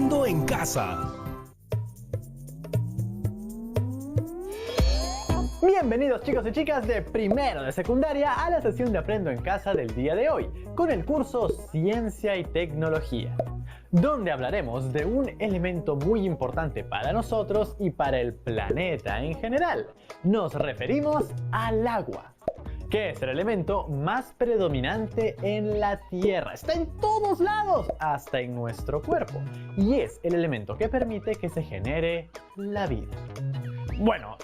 Aprendo en Casa. Bienvenidos chicos y chicas de primero de secundaria a la sesión de Aprendo en Casa del día de hoy, con el curso Ciencia y Tecnología, donde hablaremos de un elemento muy importante para nosotros y para el planeta en general. Nos referimos al agua, que es el elemento más predominante en la Tierra. Está en todos lados, hasta en nuestro cuerpo, y es el elemento que permite que se genere la vida. Bueno,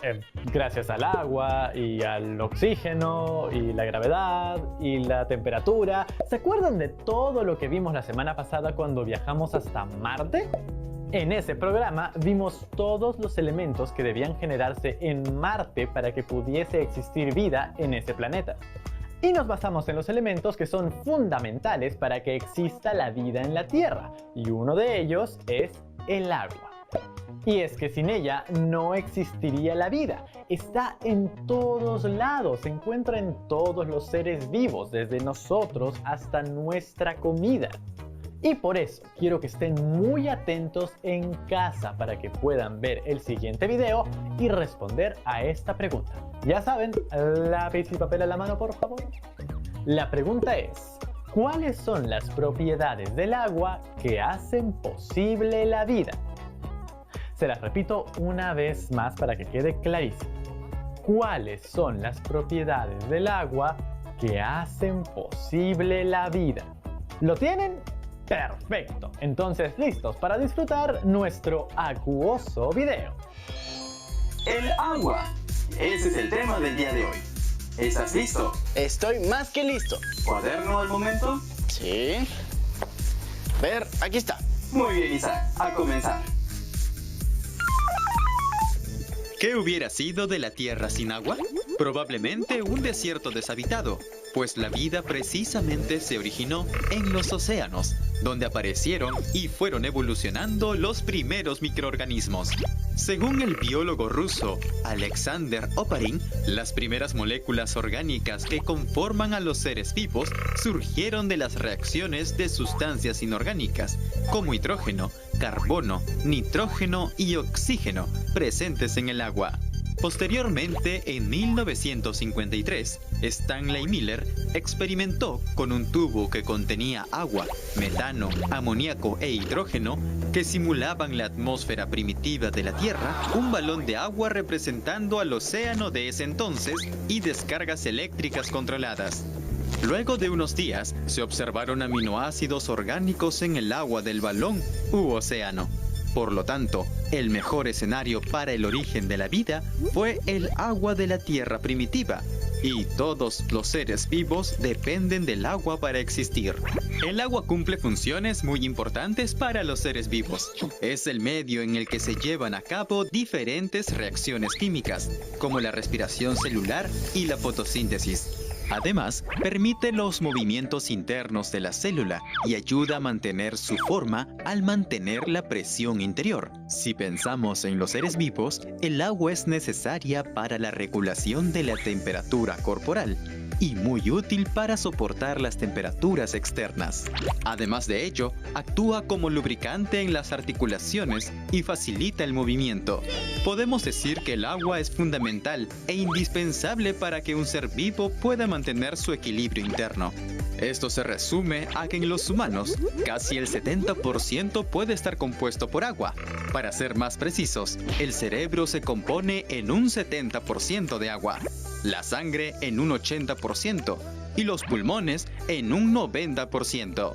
gracias al agua y al oxígeno y la gravedad y la temperatura. ¿Se acuerdan de todo lo que vimos la semana pasada cuando viajamos hasta Marte? En ese programa vimos todos los elementos que debían generarse en Marte para que pudiese existir vida en ese planeta. Y nos basamos en los elementos que son fundamentales para que exista la vida en la Tierra. Y uno de ellos es el agua. Y es que sin ella no existiría la vida. Está en todos lados, se encuentra en todos los seres vivos, desde nosotros hasta nuestra comida. Y por eso quiero que estén muy atentos en casa para que puedan ver el siguiente video y responder a esta pregunta. Ya saben, lápiz y papel a la mano, por favor. La pregunta es: ¿cuáles son las propiedades del agua que hacen posible la vida? Se las repito una vez más para que quede clarísimo. ¿Cuáles son las propiedades del agua que hacen posible la vida? ¿Lo tienen? ¡Perfecto! Entonces, listos para disfrutar nuestro acuoso video. El agua. Ese es el tema del día de hoy. ¿Estás listo? Estoy más que listo. ¿Cuaderno al momento? Sí. A ver, aquí está. Muy bien, Isaac. A comenzar. ¿Qué hubiera sido de la Tierra sin agua? Probablemente un desierto deshabitado, pues la vida precisamente se originó en los océanos, donde aparecieron y fueron evolucionando los primeros microorganismos. Según el biólogo ruso Alexander Oparin, las primeras moléculas orgánicas que conforman a los seres vivos surgieron de las reacciones de sustancias inorgánicas, como hidrógeno, carbono, nitrógeno y oxígeno, presentes en el agua. Posteriormente, en 1953, Stanley Miller experimentó con un tubo que contenía agua, metano, amoníaco e hidrógeno que simulaban la atmósfera primitiva de la Tierra, un balón de agua representando al océano de ese entonces y descargas eléctricas controladas. Luego de unos días, se observaron aminoácidos orgánicos en el agua del balón u océano. Por lo tanto, el mejor escenario para el origen de la vida fue el agua de la Tierra primitiva, y todos los seres vivos dependen del agua para existir. El agua cumple funciones muy importantes para los seres vivos. Es el medio en el que se llevan a cabo diferentes reacciones químicas, como la respiración celular y la fotosíntesis. Además, permite los movimientos internos de la célula y ayuda a mantener su forma al mantener la presión interior. Si pensamos en los seres vivos, el agua es necesaria para la regulación de la temperatura corporal y muy útil para soportar las temperaturas externas. Además de ello, actúa como lubricante en las articulaciones y facilita el movimiento. Podemos decir que el agua es fundamental e indispensable para que un ser vivo pueda mantener su equilibrio interno. Esto se resume a que en los humanos, casi el 70% puede estar compuesto por agua. Para ser más precisos, el cerebro se compone en un 70% de agua, la sangre en un 80% y los pulmones en un 90%.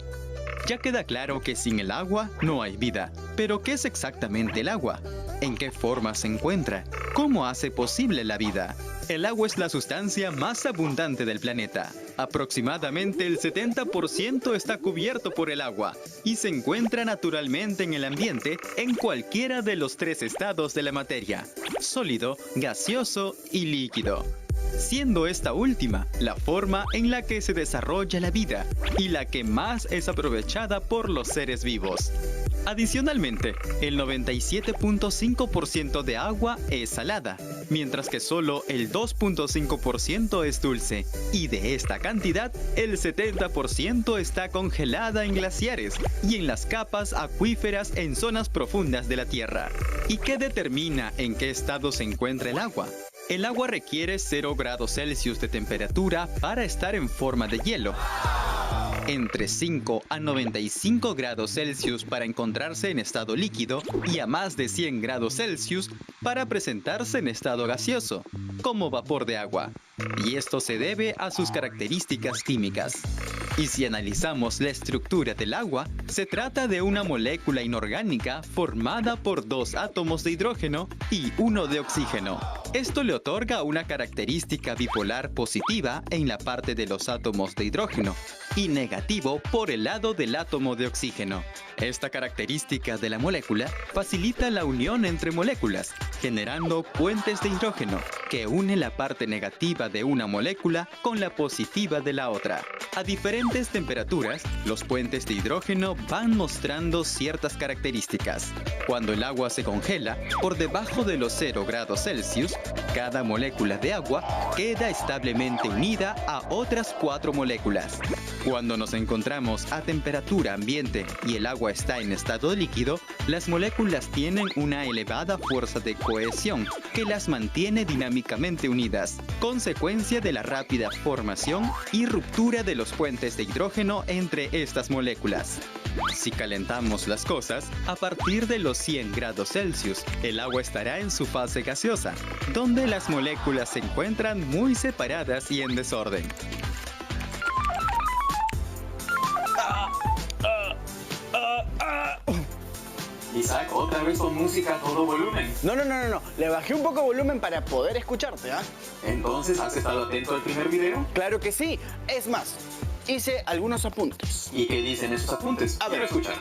Ya queda claro que sin el agua no hay vida. Pero ¿qué es exactamente el agua? ¿En qué forma se encuentra? ¿Cómo hace posible la vida? El agua es la sustancia más abundante del planeta. Aproximadamente el 70% está cubierto por el agua y se encuentra naturalmente en el ambiente en cualquiera de los tres estados de la materia: sólido, gaseoso y líquido, siendo esta última la forma en la que se desarrolla la vida y la que más es aprovechada por los seres vivos. Adicionalmente, el 97.5% de agua es salada, mientras que solo el 2.5% es dulce, y de esta cantidad, el 70% está congelada en glaciares y en las capas acuíferas en zonas profundas de la Tierra. ¿Y qué determina en qué estado se encuentra el agua? El agua requiere 0 grados Celsius de temperatura para estar en forma de hielo, entre 5 a 95 grados Celsius para encontrarse en estado líquido y a más de 100 grados Celsius para presentarse en estado gaseoso, como vapor de agua. Y esto se debe a sus características químicas. Y si analizamos la estructura del agua, se trata de una molécula inorgánica formada por 2 átomos de hidrógeno y 1 de oxígeno. Esto le otorga una característica bipolar positiva en la parte de los átomos de hidrógeno y negativo por el lado del átomo de oxígeno. Esta característica de la molécula facilita la unión entre moléculas, generando puentes de hidrógeno que unen la parte negativa de una molécula con la positiva de la otra. A diferentes temperaturas, los puentes de hidrógeno van mostrando ciertas características. Cuando el agua se congela por debajo de los 0 grados Celsius, cada molécula de agua queda establemente unida a otras 4 moléculas. Cuando nos encontramos a temperatura ambiente y el agua está en estado líquido, las moléculas tienen una elevada fuerza de cohesión que las mantiene dinámicamente unidas, consecuencia de la rápida formación y ruptura de los puentes de hidrógeno entre estas moléculas. Si calentamos las cosas, a partir de los 100 grados Celsius, el agua estará en su fase gaseosa, donde las moléculas se encuentran muy separadas y en desorden. Isaac, otra vez con música a todo volumen. No. Le bajé un poco volumen para poder escucharte, ¿ah? Entonces, ¿has estado atento al primer video? Claro que sí. Es más, hice algunos apuntes. ¿Y qué dicen esos apuntes? A ver. Quiero escuchar.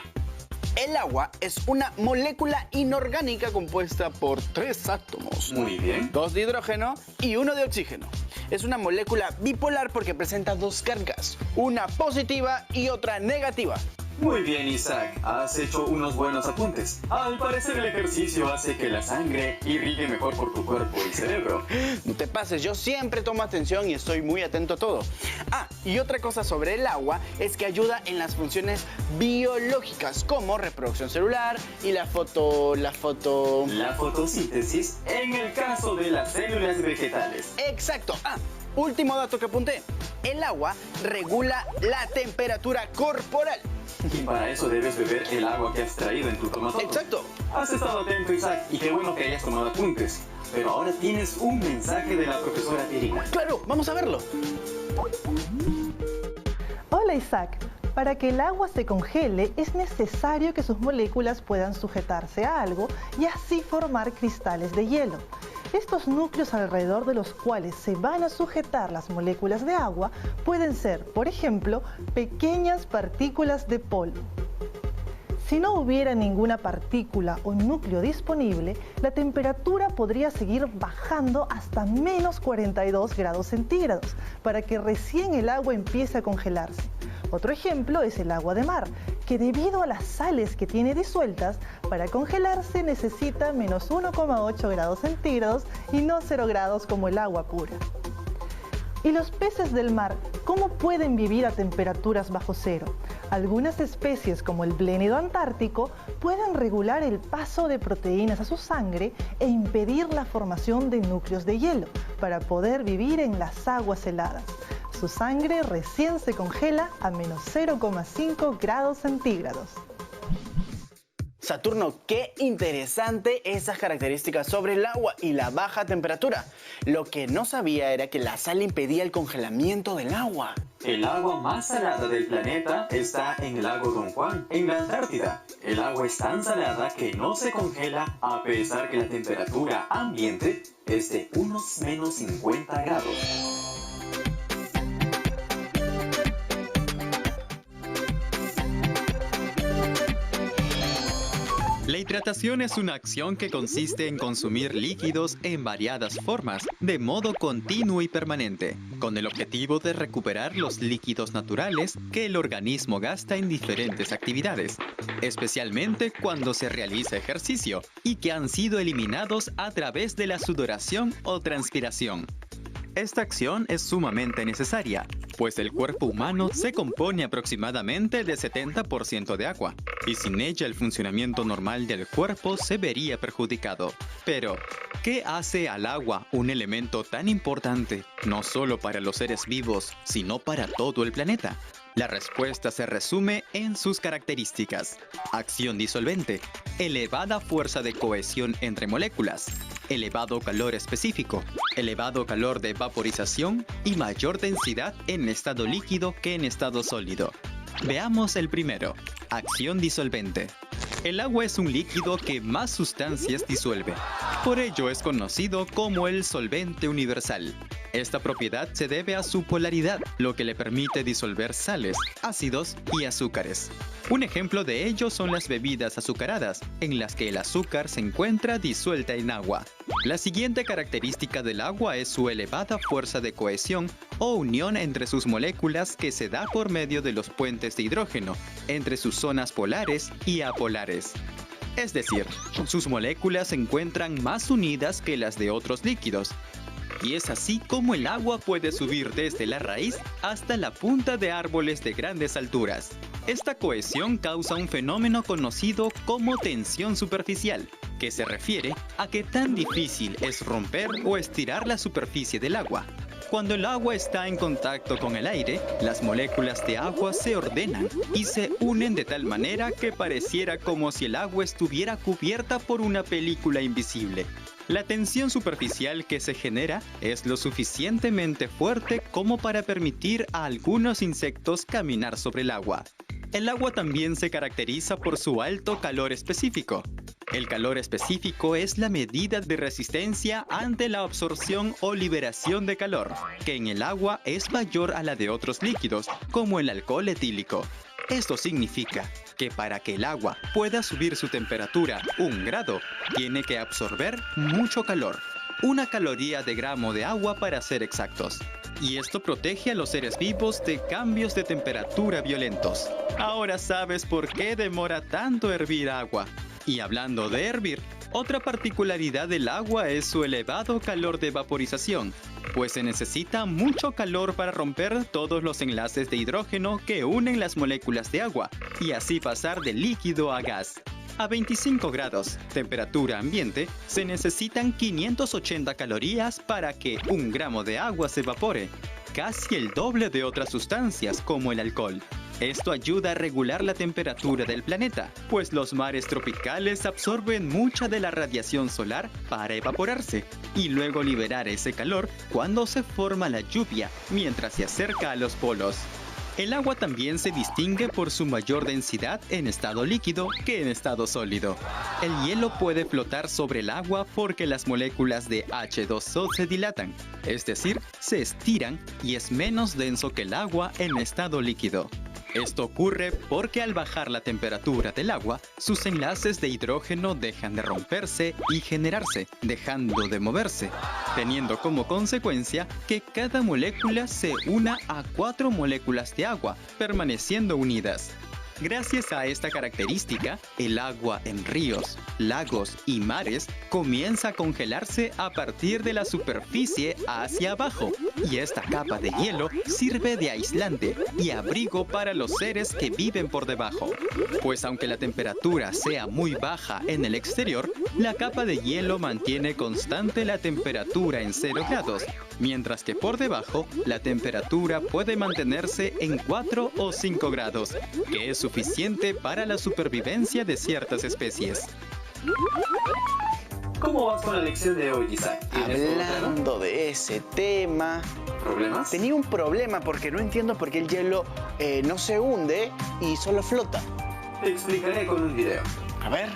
El agua es una molécula inorgánica compuesta por 3 átomos. Muy bien. 2 de hidrógeno y 1 de oxígeno. Es una molécula bipolar porque presenta 2 cargas, una positiva y otra negativa. Muy bien, Isaac. Has hecho unos buenos apuntes. Al parecer el ejercicio hace que la sangre irrigue mejor por tu cuerpo y cerebro. No te pases, yo siempre tomo atención y estoy muy atento a todo. Ah, y otra cosa sobre el agua es que ayuda en las funciones biológicas como reproducción celular y la fotosíntesis en el caso de las células vegetales. Exacto. Ah, último dato que apunté. El agua regula la temperatura corporal. Y para eso debes beber el agua que has traído en tu tomatodo. Exacto. Has estado atento, Isaac, y qué bueno que hayas tomado apuntes. Pero ahora tienes un mensaje de la profesora Irina. Claro, vamos a verlo. Hola Isaac, para que el agua se congele es necesario que sus moléculas puedan sujetarse a algo y así formar cristales de hielo. Estos núcleos alrededor de los cuales se van a sujetar las moléculas de agua pueden ser, por ejemplo, pequeñas partículas de polvo. Si no hubiera ninguna partícula o núcleo disponible, la temperatura podría seguir bajando hasta menos 42 grados centígrados para que recién el agua empiece a congelarse. Otro ejemplo es el agua de mar, que debido a las sales que tiene disueltas, para congelarse necesita menos 1,8 grados centígrados y no 0 grados como el agua pura. ¿Y los peces del mar cómo pueden vivir a temperaturas bajo cero? Algunas especies como el blénido antártico pueden regular el paso de proteínas a su sangre e impedir la formación de núcleos de hielo para poder vivir en las aguas heladas. Su sangre recién se congela a menos 0,5 grados centígrados. Saturno, qué interesante esas características sobre el agua y la baja temperatura. Lo que no sabía era que la sal impedía el congelamiento del agua. El agua más salada del planeta está en el lago Don Juan, en la Antártida. El agua es tan salada que no se congela a pesar que la temperatura ambiente es de unos menos 50 grados. La hidratación es una acción que consiste en consumir líquidos en variadas formas, de modo continuo y permanente, con el objetivo de recuperar los líquidos naturales que el organismo gasta en diferentes actividades, especialmente cuando se realiza ejercicio y que han sido eliminados a través de la sudoración o transpiración. Esta acción es sumamente necesaria, pues el cuerpo humano se compone aproximadamente de 70% de agua, y sin ella el funcionamiento normal del cuerpo se vería perjudicado. Pero, ¿qué hace al agua un elemento tan importante, no solo para los seres vivos, sino para todo el planeta? La respuesta se resume en sus características: acción disolvente, elevada fuerza de cohesión entre moléculas, elevado calor específico, elevado calor de vaporización y mayor densidad en estado líquido que en estado sólido. Veamos el primero: acción disolvente. El agua es un líquido que más sustancias disuelve. Por ello es conocido como el solvente universal. Esta propiedad se debe a su polaridad, lo que le permite disolver sales, ácidos y azúcares. Un ejemplo de ello son las bebidas azucaradas, en las que el azúcar se encuentra disuelta en agua. La siguiente característica del agua es su elevada fuerza de cohesión o unión entre sus moléculas, que se da por medio de los puentes de hidrógeno entre sus zonas polares y apolares. Es decir, sus moléculas se encuentran más unidas que las de otros líquidos. Y es así como el agua puede subir desde la raíz hasta la punta de árboles de grandes alturas. Esta cohesión causa un fenómeno conocido como tensión superficial, que se refiere a qué tan difícil es romper o estirar la superficie del agua. Cuando el agua está en contacto con el aire, las moléculas de agua se ordenan y se unen de tal manera que pareciera como si el agua estuviera cubierta por una película invisible. La tensión superficial que se genera es lo suficientemente fuerte como para permitir a algunos insectos caminar sobre el agua. El agua también se caracteriza por su alto calor específico. El calor específico es la medida de resistencia ante la absorción o liberación de calor, que en el agua es mayor a la de otros líquidos, como el alcohol etílico. Esto significa que para que el agua pueda subir su temperatura 1 grado, tiene que absorber mucho calor, 1 caloría de gramo de agua para ser exactos. Y esto protege a los seres vivos de cambios de temperatura violentos. Ahora sabes por qué demora tanto hervir agua. Y hablando de hervir, otra particularidad del agua es su elevado calor de vaporización, pues se necesita mucho calor para romper todos los enlaces de hidrógeno que unen las moléculas de agua y así pasar de líquido a gas. A 25 grados, temperatura ambiente, se necesitan 580 calorías para que 1 gramo de agua se evapore, casi el doble de otras sustancias como el alcohol. Esto ayuda a regular la temperatura del planeta, pues los mares tropicales absorben mucha de la radiación solar para evaporarse y luego liberar ese calor cuando se forma la lluvia mientras se acerca a los polos. El agua también se distingue por su mayor densidad en estado líquido que en estado sólido. El hielo puede flotar sobre el agua porque las moléculas de H2O se dilatan, es decir, se estiran y es menos denso que el agua en estado líquido. Esto ocurre porque al bajar la temperatura del agua, sus enlaces de hidrógeno dejan de romperse y generarse, dejando de moverse, teniendo como consecuencia que cada molécula se una a 4 moléculas de agua, permaneciendo unidas. Gracias a esta característica, el agua en ríos, lagos y mares comienza a congelarse a partir de la superficie hacia abajo, y esta capa de hielo sirve de aislante y abrigo para los seres que viven por debajo. Pues aunque la temperatura sea muy baja en el exterior, la capa de hielo mantiene constante la temperatura en 0 grados, mientras que por debajo la temperatura puede mantenerse en 4 o 5 grados, que es suficiente para la supervivencia de ciertas especies. ¿Cómo vas con la lección de hoy, Isaac? Hablando de ese tema... ¿Problemas? Tenía un problema porque no entiendo por qué el hielo no se hunde y solo flota. Te explicaré con un video. A ver.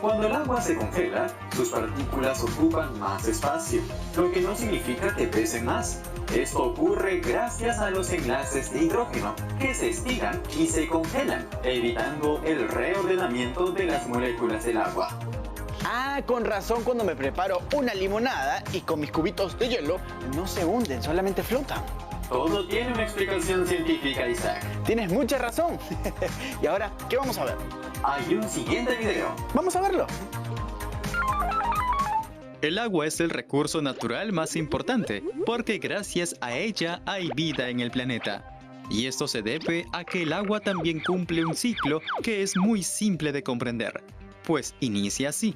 Cuando el agua se congela, sus partículas ocupan más espacio, lo que no significa que pesen más. Esto ocurre gracias a los enlaces de hidrógeno que se estiran y se congelan, evitando el reordenamiento de las moléculas del agua. Ah, con razón cuando me preparo una limonada y con mis cubitos de hielo no se hunden, solamente flotan. Todo tiene una explicación científica, Isaac. Tienes mucha razón. Y ahora, ¿qué vamos a ver? Hay un siguiente video. Vamos a verlo. El agua es el recurso natural más importante, porque gracias a ella hay vida en el planeta. Y esto se debe a que el agua también cumple un ciclo que es muy simple de comprender, pues inicia así.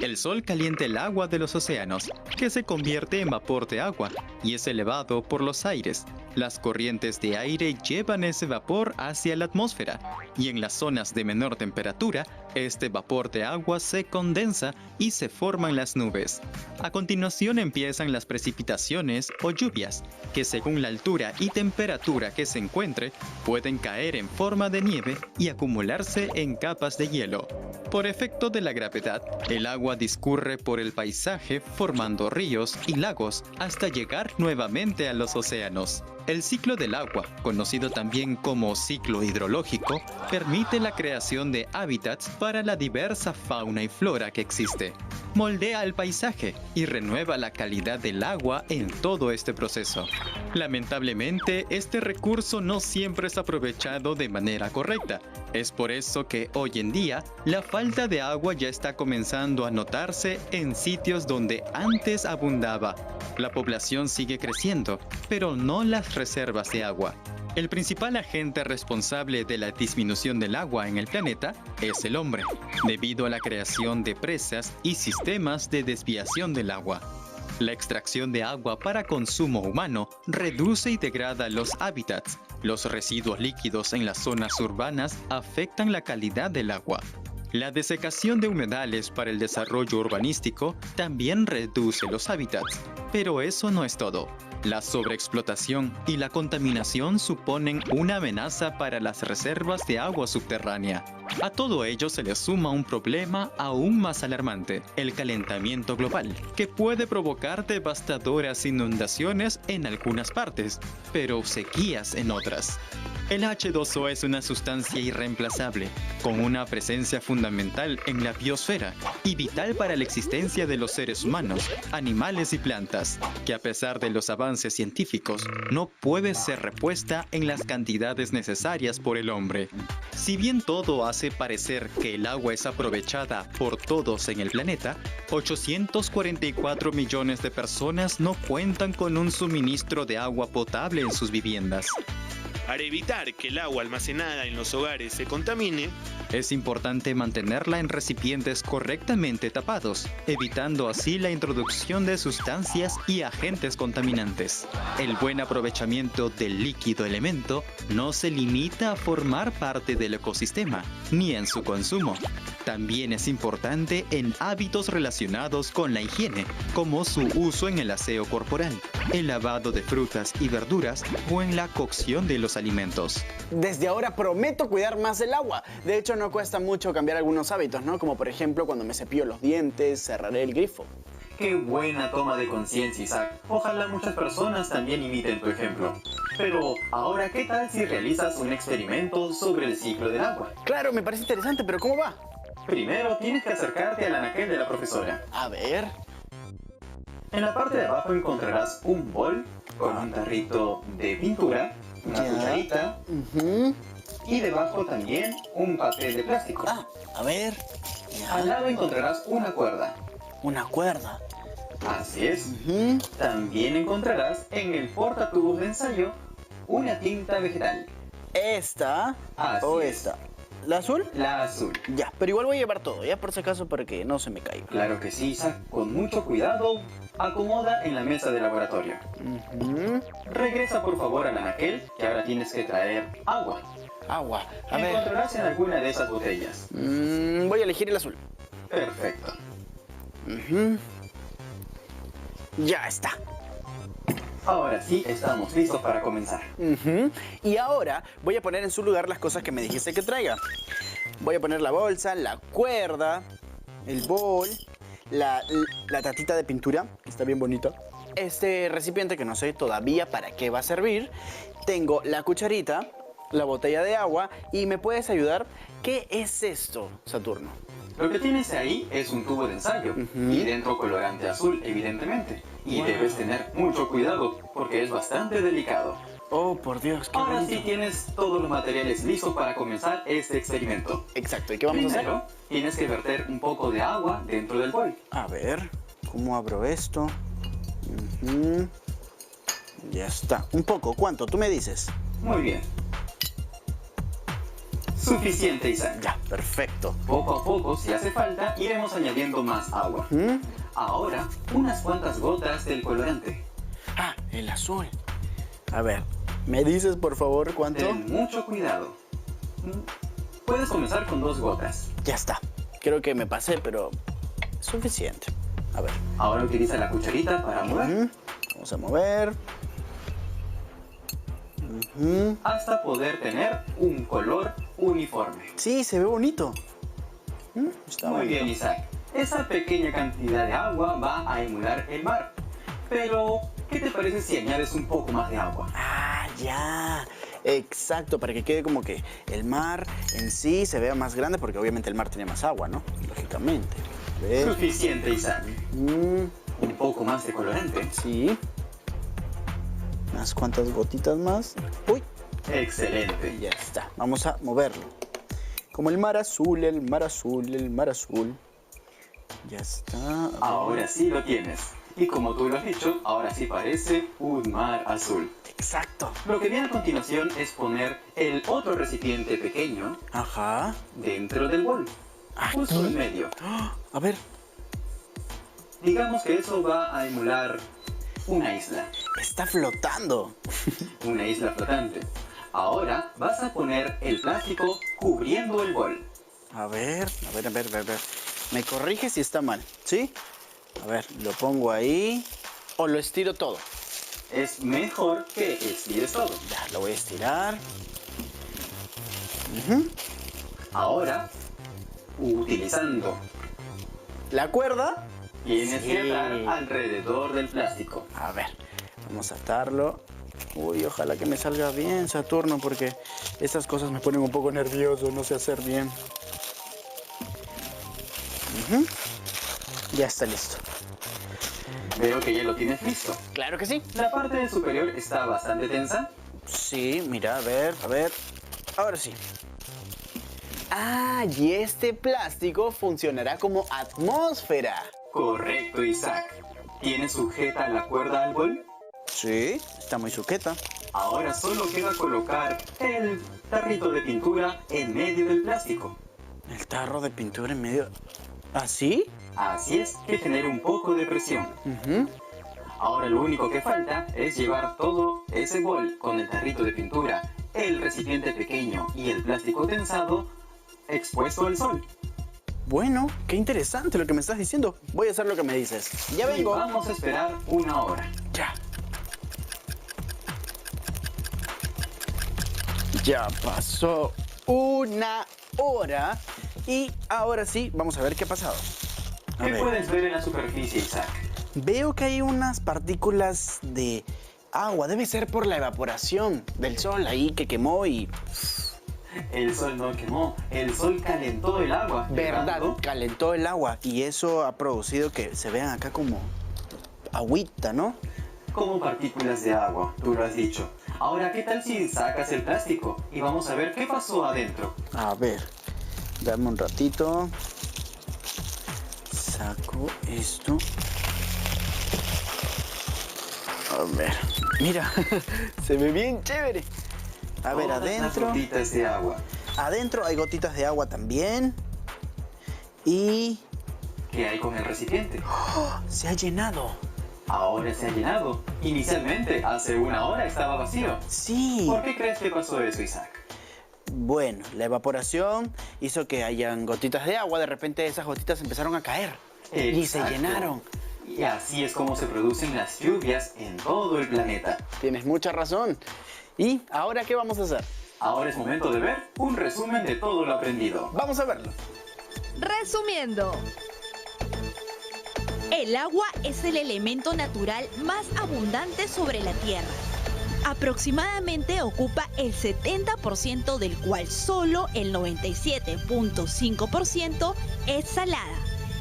El sol calienta el agua de los océanos, que se convierte en vapor de agua y es elevado por los aires. Las corrientes de aire llevan ese vapor hacia la atmósfera y en las zonas de menor temperatura, este vapor de agua se condensa y se forman las nubes. A continuación empiezan las precipitaciones o lluvias, que según la altura y temperatura que se encuentre, pueden caer en forma de nieve y acumularse en capas de hielo. Por efecto de la gravedad, el agua discurre por el paisaje formando ríos y lagos hasta llegar nuevamente a los océanos. El ciclo del agua, conocido también como ciclo hidrológico, permite la creación de hábitats para la diversa fauna y flora que existe. Moldea el paisaje y renueva la calidad del agua en todo este proceso. Lamentablemente, este recurso no siempre es aprovechado de manera correcta. Es por eso que hoy en día, la falta de agua ya está comenzando a notarse en sitios donde antes abundaba. La población sigue creciendo, pero no las reservas de agua. El principal agente responsable de la disminución del agua en el planeta es el hombre, debido a la creación de presas y sistemas de desviación del agua. La extracción de agua para consumo humano reduce y degrada los hábitats. Los residuos líquidos en las zonas urbanas afectan la calidad del agua. La desecación de humedales para el desarrollo urbanístico también reduce los hábitats, pero eso no es todo. La sobreexplotación y la contaminación suponen una amenaza para las reservas de agua subterránea. A todo ello se le suma un problema aún más alarmante, el calentamiento global, que puede provocar devastadoras inundaciones en algunas partes, pero sequías en otras. El H2O es una sustancia irreemplazable, con una presencia fundamental en la biosfera y vital para la existencia de los seres humanos, animales y plantas, que a pesar de los avances científicos, no puede ser repuesta en las cantidades necesarias por el hombre. Si bien todo hace parecer que el agua es aprovechada por todos en el planeta, 844 millones de personas no cuentan con un suministro de agua potable en sus viviendas. Para evitar que el agua almacenada en los hogares se contamine, es importante mantenerla en recipientes correctamente tapados, evitando así la introducción de sustancias y agentes contaminantes. El buen aprovechamiento del líquido elemento no se limita a formar parte del ecosistema, ni en su consumo. También es importante en hábitos relacionados con la higiene, como su uso en el aseo corporal, el lavado de frutas y verduras o en la cocción de los alimentos. Desde ahora prometo cuidar más el agua. De hecho, no cuesta mucho cambiar algunos hábitos, ¿no? Como por ejemplo, cuando me cepillo los dientes, cerraré el grifo. Qué buena toma de conciencia, Isaac. Ojalá muchas personas también imiten tu ejemplo. Pero ahora, ¿qué tal si realizas un experimento sobre el ciclo del agua? Claro, me parece interesante, pero ¿cómo va? Primero tienes que acercarte al anaquel de la profesora. A ver. En la parte de abajo encontrarás un bol con un tarrito de pintura, una cucharita y debajo también un papel de plástico. Ah, a ver. Al lado encontrarás una cuerda. Una cuerda. Así es. También encontrarás en el portatubos de ensayo una tinta vegetal. ¿Esta Así o es. esta? ¿La azul? La azul. Ya, pero igual voy a llevar todo, ya por si acaso para que no se me caiga. Claro que sí, Isaac. Con mucho cuidado, acomoda en la mesa de laboratorio. Regresa por favor al anaquel, que ahora tienes que traer agua. Agua. A ver. Encontrarás en alguna de esas botellas. Voy a elegir el azul. Perfecto. Ya está. Ahora sí, estamos listos para comenzar. Y ahora voy a poner en su lugar las cosas que me dijiste que traiga. Voy a poner la bolsa, la cuerda, el bol, la tatita de pintura, que está bien bonita. este recipiente que no sé todavía para qué va a servir. Tengo la cucharita, la botella de agua y ¿me puedes ayudar? ¿Qué es esto, Saturno? Lo que tienes ahí es un tubo de ensayo y dentro colorante azul, evidentemente. Y debes tener mucho cuidado porque es bastante delicado. Oh, por Dios, qué Ahora bonito. sí tienes todos los materiales listos para comenzar este experimento. Exacto, ¿y qué vamos a hacer? Primero, tienes que verter un poco de agua dentro del bol. A ver, ¿cómo abro esto? Ujú. Ya está. Un poco, ¿cuánto? Tú me dices. Muy bien. Suficiente, Isaac. Ya, perfecto. Poco a poco, si hace falta, iremos añadiendo más agua. ¿Mm? Ahora, unas cuantas gotas del colorante. Ah, el azul. A ver, ¿me dices por favor cuánto? Ten mucho cuidado. Puedes comenzar con 2 gotas. Ya está. Creo que me pasé, pero es suficiente. A ver. Ahora utiliza la cucharita para mover Ujú. Vamos a mover. Ujú. hasta poder tener un color uniforme. Sí, se ve bonito. Está Muy bonito. bien, Isaac. Esa pequeña cantidad de agua va a emular el mar. Pero, ¿qué te parece si añades un poco más de agua? Ah, ya. Exacto, para que quede como que el mar en sí se vea más grande, porque obviamente el mar tiene más agua, ¿no? Lógicamente. ¿Ves? Suficiente, Isaac. Mm, Un poco más de colorante. sí. Unas cuantas gotitas más. Uy, Excelente. ya está. Vamos a moverlo. Como el mar azul, el mar azul, el mar azul. Ya está. Ahora sí lo tienes. Y como tú lo has dicho, ahora sí parece un mar azul. Exacto. Lo que viene a continuación es poner el otro recipiente pequeño Ajá. dentro del bol. Justo en medio. A ver. Digamos que eso va a emular una isla. Está flotando. Una isla flotante. Ahora vas a poner el plástico cubriendo el bol. A ver. Me corrige si está mal, ¿sí? A ver, lo pongo ahí. O lo estiro todo. Es mejor que estires todo. Ya, lo voy a estirar. Ujú. Ahora, utilizando, La cuerda. tienes Sí. que atar alrededor del plástico. A ver, vamos a atarlo. Uy, ojalá que me salga bien, Saturno, porque estas cosas me ponen un poco nervioso, no sé hacer bien. Ujú. Ya está listo. Veo que ya lo tienes listo. Claro que sí. La parte superior está bastante tensa. Sí, mira, a ver. Ahora sí. Ah, y este plástico funcionará como atmósfera. Correcto, Isaac. ¿Tienes sujeta la cuerda al bol? Sí, está muy sujeta. Ahora solo queda colocar el tarrito de pintura en medio del plástico. El tarro de pintura en medio. ¿Así? Así es, que tener un poco de presión. Ujú. Ahora lo único que falta es llevar todo ese bol con el tarrito de pintura, el recipiente pequeño y el plástico tensado expuesto al sol. Bueno, qué interesante lo que me estás diciendo. Voy a hacer lo que me dices. Ya Y vengo. vamos a esperar 1 hora. Ya. Ya pasó 1 hora. Y ahora sí, vamos a ver qué ha pasado. A ¿Qué ver. puedes ver en la superficie, Isaac? Veo que hay unas partículas de agua. Debe ser por la evaporación del sol ahí que quemó y... El sol no quemó, el sol calentó el agua. ¿Verdad? llevando Calentó el agua y eso ha producido que se vean acá como agüita, ¿no? Como partículas de agua, tú lo has dicho. Ahora, ¿qué tal si sacas el plástico? Y vamos a ver qué pasó adentro. A ver, dame un ratito. Saco esto. A ver, mira, se ve bien chévere. A ver, Todas las adentro. gotitas de agua. Adentro hay gotitas de agua también. Y ¿Qué hay con el recipiente? se ha llenado. Ahora se ha llenado. Inicialmente, hace 1 hora estaba vacío. Sí. ¿Por qué crees que pasó eso, Isaac? Bueno, la evaporación hizo que hayan gotitas de agua. De repente esas gotitas empezaron a caer. Y se Exacto. llenaron. Y así es como se producen las lluvias en todo el planeta. Tienes mucha razón. ¿Y ahora qué vamos a hacer? Ahora es momento de ver un resumen de todo lo aprendido. Vamos a verlo. Resumiendo, El agua es el elemento natural más abundante sobre la Tierra. Aproximadamente ocupa el 70%, del cual solo el 97.5% es salada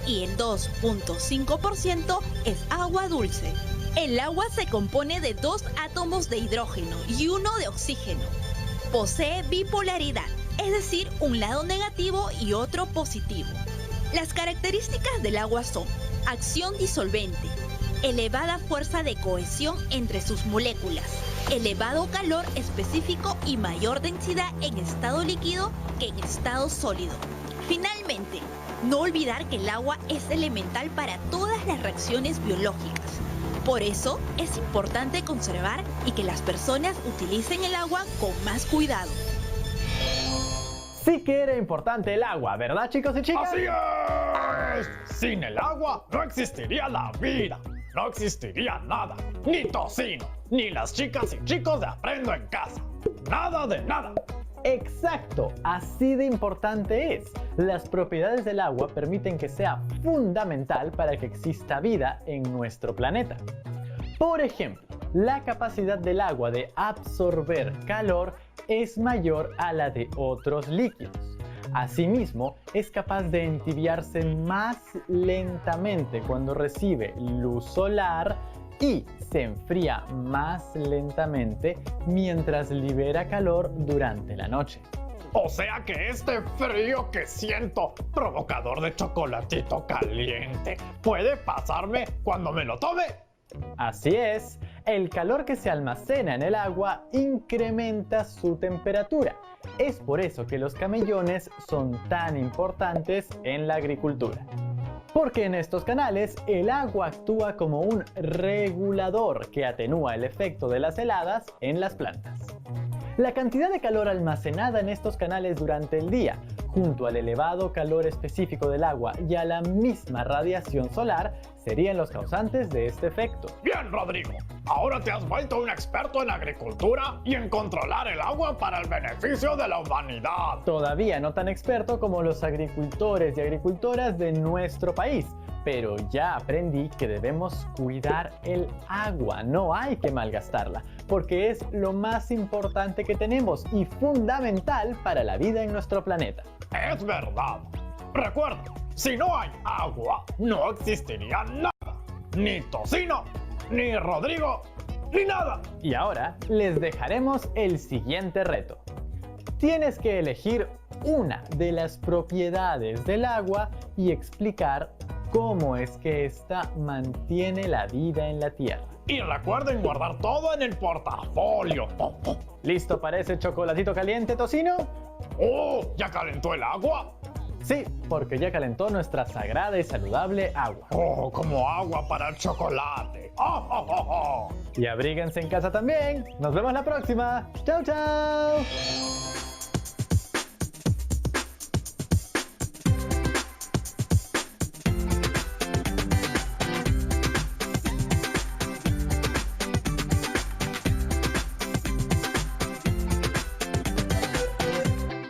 y el 2.5% es agua dulce. El agua se compone de 2 átomos de hidrógeno y 1 de oxígeno. Posee bipolaridad, es decir, un lado negativo y otro positivo. Las características del agua son acción disolvente, elevada fuerza de cohesión entre sus moléculas, elevado calor específico y mayor densidad en estado líquido que en estado sólido. Finalmente, no olvidar que el agua es elemental para todas las reacciones biológicas. Por eso, es importante conservar y que las personas utilicen el agua con más cuidado. Sí que era importante el agua, ¿verdad, chicos y chicas? ¡Así es! Sin el agua no existiría la vida, no existiría nada, ni Tocino, ni las chicas y chicos de Aprendo en Casa. Nada de nada. Exacto, así de importante es. Las propiedades del agua permiten que sea fundamental para que exista vida en nuestro planeta. Por ejemplo, la capacidad del agua de absorber calor es mayor a la de otros líquidos. Asimismo, es capaz de entibiarse más lentamente cuando recibe luz solar y se enfría más lentamente mientras libera calor durante la noche. O sea que este frío que siento, provocador de chocolatito caliente, puede pasarme cuando me lo tome. Así es, el calor que se almacena en el agua incrementa su temperatura. Es por eso que los camellones son tan importantes en la agricultura. Porque en estos canales el agua actúa como un regulador que atenúa el efecto de las heladas en las plantas. La cantidad de calor almacenada en estos canales durante el día, junto al elevado calor específico del agua y a la misma radiación solar, serían los causantes de este efecto. Bien, Rodrigo. Ahora te has vuelto un experto en agricultura y en controlar el agua para el beneficio de la humanidad. Todavía no tan experto como los agricultores y agricultoras de nuestro país, pero ya aprendí que debemos cuidar el agua, no hay que malgastarla, porque es lo más importante que tenemos y fundamental para la vida en nuestro planeta. Es verdad. Recuerda, si no hay agua, no existiría nada. Ni Tocino, ni Rodrigo, ni nada. Y ahora les dejaremos el siguiente reto. Tienes que elegir una de las propiedades del agua y explicar cómo es que ésta mantiene la vida en la Tierra. Y recuerden guardar todo en el portafolio. ¿Listo para ese chocolatito caliente, Tocino? ¡Oh! ¿Ya calentó el agua? Sí, porque ya calentó nuestra sagrada y saludable agua. ¡Oh! Como agua para el chocolate. ¡Oh, oh, oh, oh! Y abríguense en casa también. Nos vemos la próxima. ¡Chao, chao!